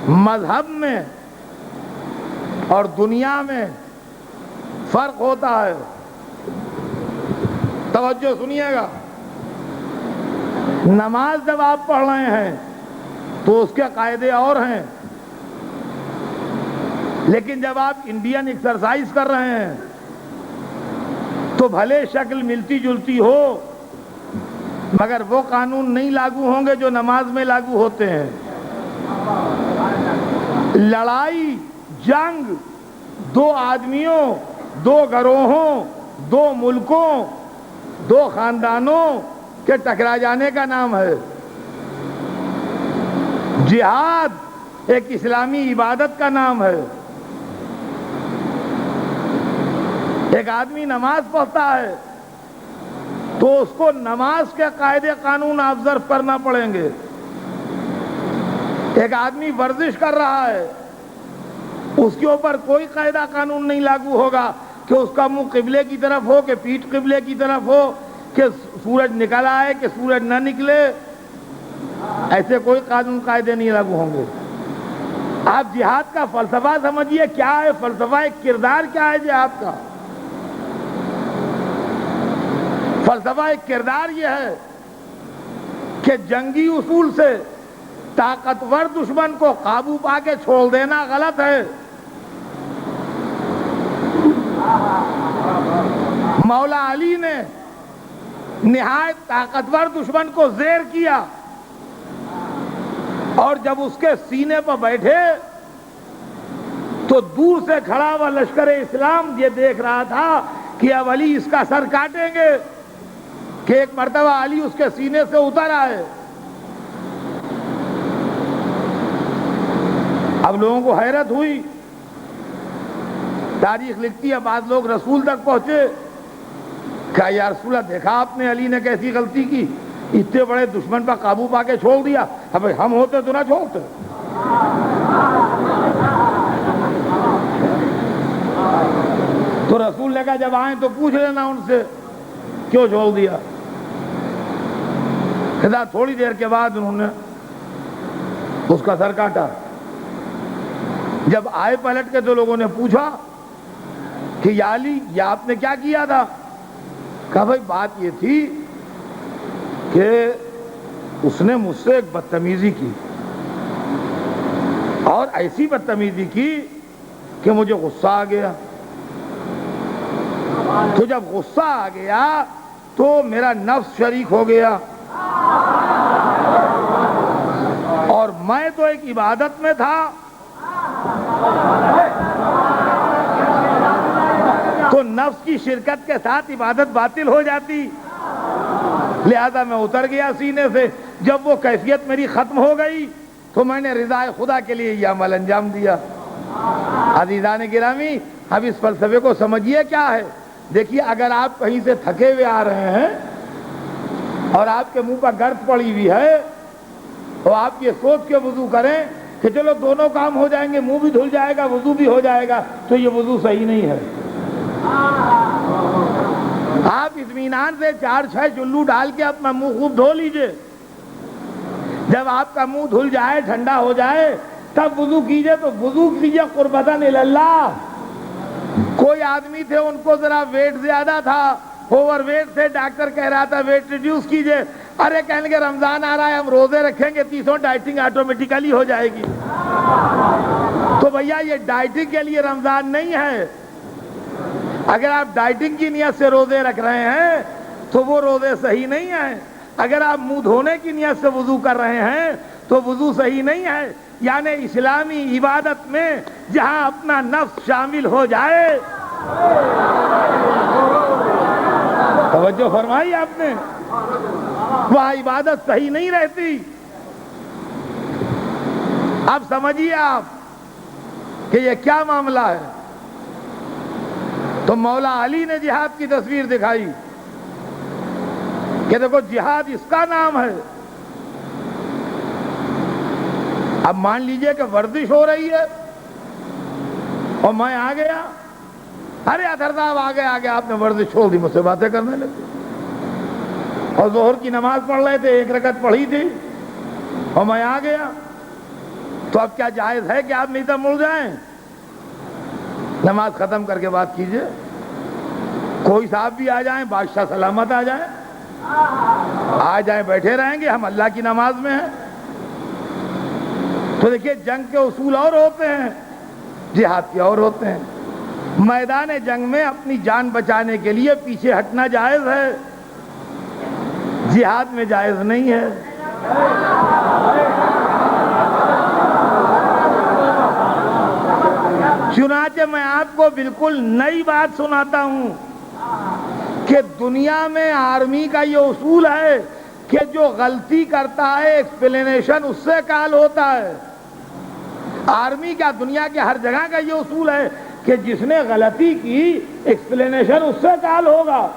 مذہب میں اور دنیا میں فرق ہوتا ہے. توجہ سنیے گا. نماز جب آپ پڑھ رہے ہیں تو اس کے قاعدے اور ہیں، لیکن جب آپ انڈین ایکسرسائز کر رہے ہیں تو بھلے شکل ملتی جلتی ہو مگر وہ قانون نہیں لاگو ہوں گے جو نماز میں لاگو ہوتے ہیں. لڑائی جنگ دو آدمیوں، دو گروہوں، دو ملکوں، دو خاندانوں کے ٹکرا جانے کا نام ہے. جہاد ایک اسلامی عبادت کا نام ہے. ایک آدمی نماز پڑھتا ہے تو اس کو نماز کے قاعدے قانون آبزرو کرنا پڑیں گے. ایک آدمی ورزش کر رہا ہے، اس کے اوپر کوئی قاعدہ قانون نہیں لاگو ہوگا کہ اس کا منہ قبلے کی طرف ہو، کہ پیٹھ قبلے کی طرف ہو، کہ سورج نکل آئے کہ سورج نہ نکلے. ایسے کوئی قانون قاعدے نہیں لاگو ہوں گے. آپ جہاد کا فلسفہ سمجھیے کیا ہے. فلسفہ کردار کیا ہے جہاد کا؟ فلسفہ کردار یہ ہے کہ جنگی اصول سے طاقتور دشمن کو قابو پا کے چھوڑ دینا غلط ہے. مولا علی نے نہایت طاقتور دشمن کو زیر کیا اور جب اس کے سینے پر بیٹھے تو دور سے کھڑا ہوا لشکر اسلام یہ دیکھ رہا تھا کہ اب علی اس کا سر کاٹیں گے کہ ایک مرتبہ علی اس کے سینے سے اتر آئے. اب لوگوں کو حیرت ہوئی. تاریخ لکھتی ہے بعض لوگ رسول تک پہنچے، کہا یا رسول اللہ دیکھا آپ نے علی نے کیسی غلطی کی، اتنے بڑے دشمن پر قابو پا کے چھوڑ دیا. اب ہم ہوتے تو نہ چھوڑتے. تو رسول نے کہا جب آئیں تو پوچھ لینا ان سے کیوں چھوڑ دیا. خدا تھوڑی دیر کے بعد انہوں نے اس کا سر کاٹا. جب آئے پلٹ کے تو لوگوں نے پوچھا کہ یا علی یہ آپ نے کیا کیا تھا؟ کہا بھائی بات یہ تھی کہ اس نے مجھ سے ایک بدتمیزی کی اور ایسی بدتمیزی کی کہ مجھے غصہ آ گیا. تو جب غصہ آ گیا تو میرا نفس شریک ہو گیا اور میں تو ایک عبادت میں تھا تو نفس کی شرکت کے ساتھ عبادت باطل ہو جاتی، لہذا میں اتر گیا سینے سے. جب وہ کیفیت میری ختم ہو گئی تو میں نے رضا خدا کے لیے یہ عمل انجام دیا. عزیزان گرامی اب اس فلسفے کو سمجھیے کیا ہے. دیکھیے اگر آپ کہیں سے تھکے ہوئے آ رہے ہیں اور آپ کے منہ پر گرد پڑی ہوئی ہے تو آپ یہ سوچ کے وضو کریں کہ چلو دونوں کام ہو جائیں گے، منہ بھی دھل جائے گا وضو بھی ہو جائے گا، تو یہ وضو صحیح نہیں ہے. آپ اطمینان سے 4-6 چلو ڈال کے اپنا منہ خوب دھو لیجئے. جب آپ کا منہ دھل جائے ٹھنڈا ہو جائے تب وضو کیجئے. تو وضو کیجئے قربتاً اللہ. کوئی آدمی تھے ان کو ذرا ویٹ زیادہ تھا، اوور ویٹ سے، ڈاکٹر کہہ رہا تھا ویٹ ریڈیوس کیجئے. ارے کہنے کے رمضان آ رہا ہے ہم روزے رکھیں گے 30 ڈائٹنگ آٹومیٹیکلی ہو جائے گی. تو بھیا یہ ڈائٹنگ کے لیے رمضان نہیں ہے. اگر آپ ڈائٹنگ کی نیت سے روزے رکھ رہے ہیں تو وہ روزے صحیح نہیں ہیں. اگر آپ منہ دھونے کی نیت سے وضو کر رہے ہیں تو وضو صحیح نہیں ہے. یعنی اسلامی عبادت میں جہاں اپنا نفس شامل ہو جائے، توجہ فرمائی آپ نے، وہاں عبادت صحیح نہیں رہتی. اب سمجھیے آپ کہ یہ کیا معاملہ ہے. تو مولا علی نے جہاد کی تصویر دکھائی کہ دیکھو جہاد اس کا نام ہے. اب مان لیجئے کہ ورزش ہو رہی ہے اور میں آ گیا، ارے اطہر صاحب آگے آپ نے ورزش چھوڑ دی، مجھ سے باتیں کرنے لگے. اور ظہر کی نماز پڑھ رہے تھے، 1 رکعت پڑھی تھی اور میں آ گیا. تو اب کیا جائز ہے کہ آپ نہیں تو مڑ جائیں؟ نماز ختم کر کے بات کیجئے. کوئی صاحب بھی آ جائیں، بادشاہ سلامت آ جائیں، آ جائیں، بیٹھے رہیں گے، ہم اللہ کی نماز میں ہیں. تو دیکھیے جنگ کے اصول اور ہوتے ہیں، جہاد کے اور ہوتے ہیں. میدان جنگ میں اپنی جان بچانے کے لیے پیچھے ہٹنا جائز ہے، جہاد میں جائز نہیں ہے. چنانچہ میں آپ کو بالکل نئی بات سناتا ہوں کہ دنیا میں آرمی کا یہ اصول ہے کہ جو غلطی کرتا ہے ایکسپلینیشن اس سے کال ہوتا ہے. آرمی کا، دنیا کے ہر جگہ کا یہ اصول ہے کہ جس نے غلطی کی ایکسپلینیشن اس سے کال ہوگا.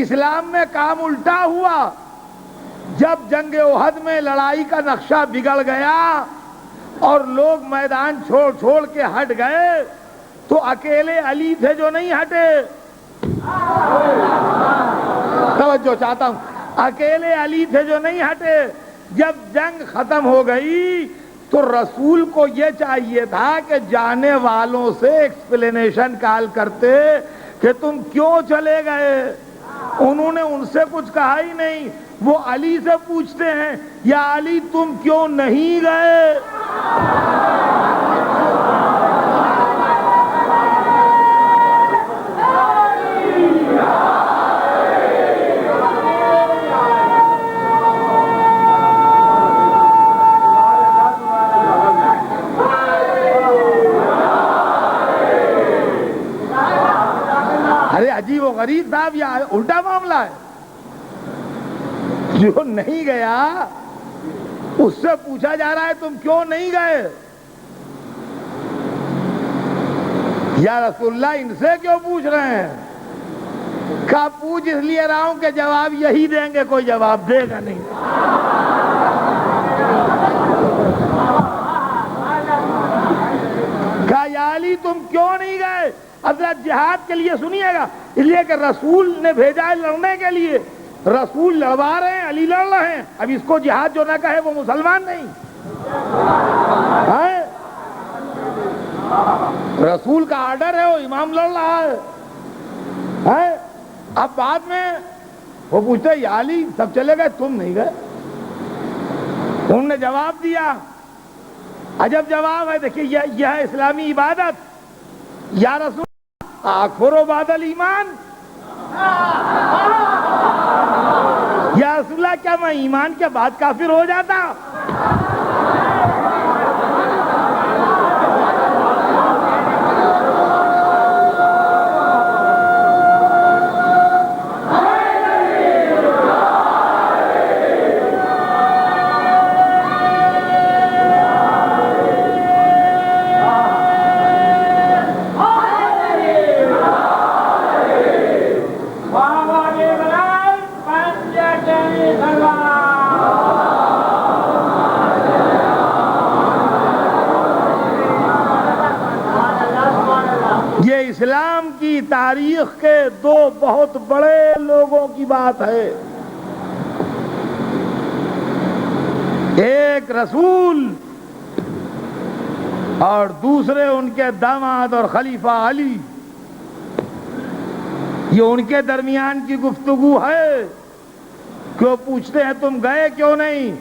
اسلام میں کام الٹا ہوا. جب جنگ احد میں لڑائی کا نقشہ بگڑ گیا اور لوگ میدان چھوڑ چھوڑ کے ہٹ گئے تو اکیلے علی تھے جو نہیں ہٹے. توجہ چاہتا ہوں، اکیلے علی تھے جو نہیں ہٹے. جب جنگ ختم ہو گئی تو رسول کو یہ چاہیے تھا کہ جانے والوں سے ایکسپلینیشن کال کرتے کہ تم کیوں چلے گئے. انہوں نے ان سے کچھ کہا ہی نہیں، وہ علی سے پوچھتے ہیں یا علی تم کیوں نہیں گئے. ارے عجیب و غریب صاحب، یہ الٹا معاملہ ہے. جو نہیں گیا اس سے پوچھا جا رہا ہے تم کیوں نہیں گئے. یا رسول اللہ ان سے کیوں پوچھ رہے ہیں؟ کہا پوچھ اس لیے رہا ہوں کہ جواب یہی دیں گے، کوئی جواب دے گا نہیں. کہا یا علی تم کیوں نہیں گئے؟ حضرت جہاد کے لیے سنیے گا، اس لیے کہ رسول نے بھیجا ہے لڑنے کے لیے. رسول لڑوا رہے ہیں، علی لڑ رہے ہیں. اب اس کو جہاد جو نہ کہے وہ مسلمان نہیں. رسول کا آرڈر ہے، وہ امام لڑ رہا ہے. اب بعد میں وہ پوچھتے یا علی سب چلے گئے تم نہیں گئے. انہوں نے جواب دیا، عجب جواب ہے. دیکھیے یہ ہے اسلامی عبادت. یا رسول اکفر بعد الایمان، یا رسول اللہ کیا میں ایمان کے بعد کافر ہو جاتا؟ اسلام کی تاریخ کے دو بہت بڑے لوگوں کی بات ہے. ایک رسول اور دوسرے ان کے داماد اور خلیفہ علی. یہ ان کے درمیان کی گفتگو ہے. کیوں پوچھتے ہیں تم گئے کیوں نہیں؟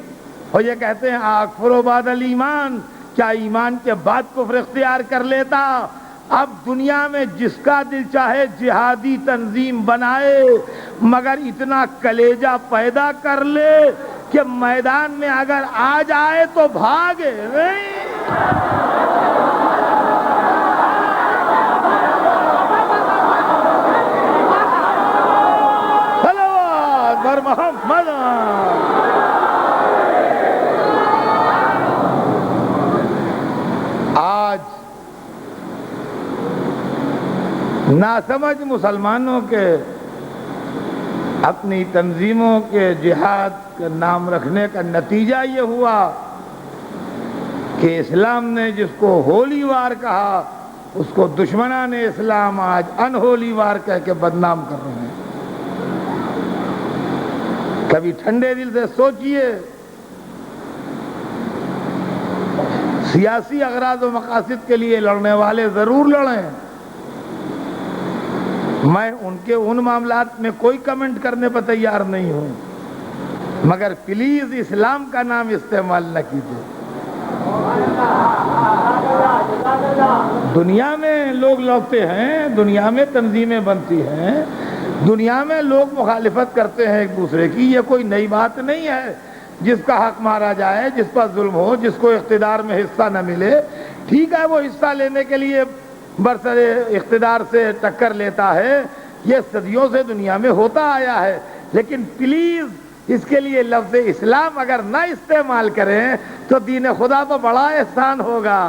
اور یہ کہتے ہیں اکفر بعد الایمان، کیا ایمان کے بعد کفر اختیار کر لیتا؟ اب دنیا میں جس کا دل چاہے جہادی تنظیم بنائے، مگر اتنا کلیجہ پیدا کر لے کہ میدان میں اگر آ جائے تو بھاگے نہیں. صلوات بر محمد. آج ناسمجھ مسلمانوں کے اپنی تنظیموں کے جہاد کا نام رکھنے کا نتیجہ یہ ہوا کہ اسلام نے جس کو ہولی وار کہا اس کو دشمنان اسلام آج انہولی وار کہہ کے بدنام کر رہے ہیں. کبھی ٹھنڈے دل سے سوچئے سیاسی اغراض و مقاصد کے لیے لڑنے والے ضرور لڑیں، میں ان کے ان معاملات میں کوئی کمنٹ کرنے پر تیار نہیں ہوں، مگر پلیز اسلام کا نام استعمال نہ کیجیے۔ دنیا میں لوگ لڑتے ہیں، دنیا میں تنظیمیں بنتی ہیں، دنیا میں لوگ مخالفت کرتے ہیں ایک دوسرے کی، یہ کوئی نئی بات نہیں ہے۔ جس کا حق مارا جائے، جس پر ظلم ہو، جس کو اقتدار میں حصہ نہ ملے، ٹھیک ہے، وہ حصہ لینے کے لیے برسر اقتدار سے ٹکر لیتا ہے، یہ صدیوں سے دنیا میں ہوتا آیا ہے، لیکن پلیز اس کے لیے لفظ اسلام اگر نہ استعمال کریں تو دین خدا پر بڑا احسان ہوگا۔